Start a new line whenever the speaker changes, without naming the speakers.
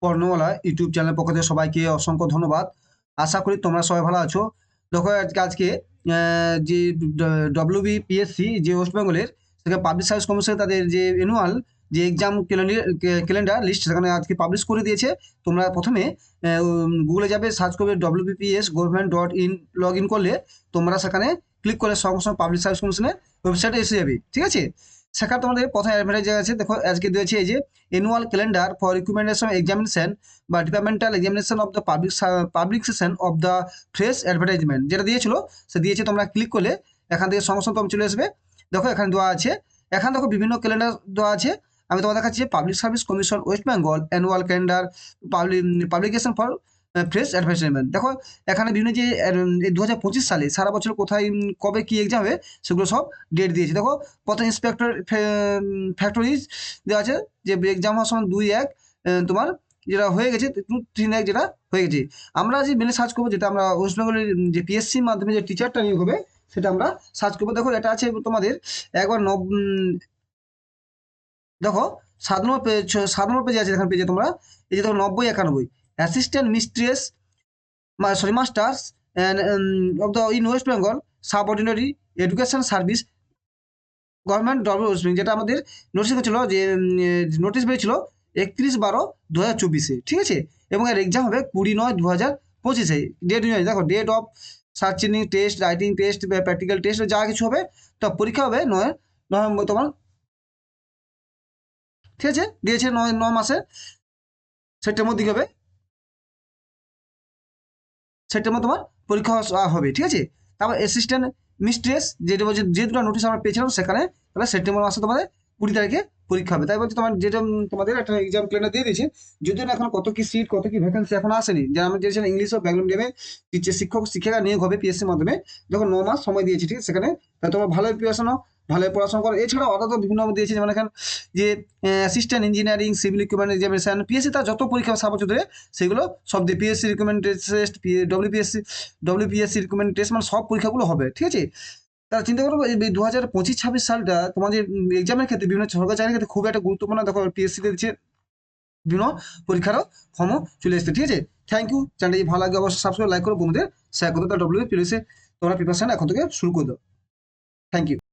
বর্ণমালা ইউটিউব চ্যানেলের পক্ষ থেকে সবাইকে অসংখ্য ধন্যবাদ। আশা করি তোমরা সবাই ভালো আছো। দেখো আজকে যে ডব্লিউবিপিএসসি যে ওয়েস্ট বেঙ্গলের সেখানে পাবলিক সার্ভিস কমিশন তাদের যে অ্যানুয়াল যে এক্সাম ক্যালেন্ডার লিস্ট সেখানে আজকে পাবলিশ করে দিয়েছে। তোমরা প্রথমে গুগলে যাবে, সার্চ করবে wbps.government.in, লগ ইন করলে তোমরা সেখানে ক্লিক করে সঙ্গে সঙ্গে পাবলিক সার্ভিস কমিশনের ওয়েবসাইটে এসে যাবে। ঠিক আছে, সেখানে তোমাদের প্রথমে অ্যাডভার্টাইজ আছে। দেখো আজকে দিয়েছে এই যে annual calendar for recommendation examination বা departmental examination of the publication of the fresh advertisement যেটা দিয়েছিল সে দিয়েছে। তোমরা ক্লিক করলে এখান থেকে সঙ্গে সঙ্গে চলে আসবে। দেখো এখানে দেওয়া আছে, এখানে দেখো বিভিন্ন ক্যালেন্ডার দেওয়া আছে। আমি তোমার দেখাচ্ছি public service commission West Bengal annual calendar publication for fresh advertisement. দেখো এখানে বিভিন্ন যে 2025 সালে সারা বছর কোথায় কবে কি এক্সাম হবে সেগুলো সব ডেট দিয়েছে। দেখো প্রথম ইন্সপেক্টর ফ্যাক্টরিজ দেওয়া আছে যে এক্সাম হওয়ার সময় 2-1 তোমার যেটা হয়ে গেছে 2-3-1 যেটা হয়ে গেছে। আমরা যে মেনে সার্চ করবো যেটা আমরা ওয়েস্ট বেঙ্গলের যে পিএসসির মাধ্যমে যে টিচারটা নিয়োগ হবে সেটা আমরা সার্চ করবো। দেখো এটা আছে তোমাদের একবার দেখো 7 নম্বর পেজে আছে। এখানে পেজে তোমরা এই যে দেখো 90-91 assistant mistress masters of the in West Bengal subordinary education service government West Bengal, যেটা আমাদের নোটিশ ছিল যে নোটিশ বেরিয়েছিল 31/12/2024। ঠিক আছে, এবং এর এক্সাম হবে 20/9/2025। ডেট দেখো, date of searching test, writing test, practical test যা কিছু হবে, তো পরীক্ষা হবে 9 নভেম্বর তোমার। ঠিক আছে, দিয়েছে 9 মাসে সেপ্টেম্বর দিকে হবে, সেপ্টেম্বর তোমার পরীক্ষা হবে। ঠিক আছে, তারপর অ্যাসিস্ট্যান্ট মিস্ট্রেস যেটা বলছে যে দুটো নোটিশ আমরা পেয়েছিলাম সেখানে তাহলে সেপ্টেম্বর মাসে তোমাদের 20 তারিখে পরীক্ষা হবে। তাই বলছি তোমার যেটা তোমাদের একটা এক্সাম ক্যালেন্ডার দিয়ে দিয়েছে, যদিও এখন কত কি সিট কত কি ভ্যাকেন্সি এখন আসেনি। যেটা আমি চেয়েছিলাম ইংলিশ ও ব্যাঙ্গল মিডিয়ামে শিক্ষক শিক্ষিকা নিয়োগ হবে পিএসসির মাধ্যমে, যখন 9 মাস সময় দিয়েছি। ঠিক আছে, সেখানে তোমরা ভালোই প্রিপারেশন নাও, ভালোই পড়াশোনা করো। এছাড়াও আরও তো বিভিন্ন দিয়েছে, যেমন এখানে যে assistant engineering civil equipment examination PSC তার যত পরীক্ষা 7 বছর ধরে সেগুলো সব দিয়ে PSC recommend test, WPSC recommend test, মানে সব পরীক্ষাগুলো হবে। ঠিক আছে, তারা চিন্তা করবো এই 2025-26 সালটা তোমাদের এক্সামের ক্ষেত্রে বিভিন্ন সরকারি চাকরির ক্ষেত্রে খুব একটা গুরুত্বপূর্ণ। দেখো পিএসসিতে দিচ্ছে বিভিন্ন পরীক্ষারও ফর্মও চলে এসেছে। ঠিক আছে, থ্যাংক ইউ। চ্যানেলটি ভালো লাগে অবশ্যই সাবস্ক্রাইব, লাইক করো, বন্ধুদের শেয়ার করতে। ডব্লিউপিএসসি তোমরা প্রিপারেশন এখন থেকে শুরু করে দাও। Thank you.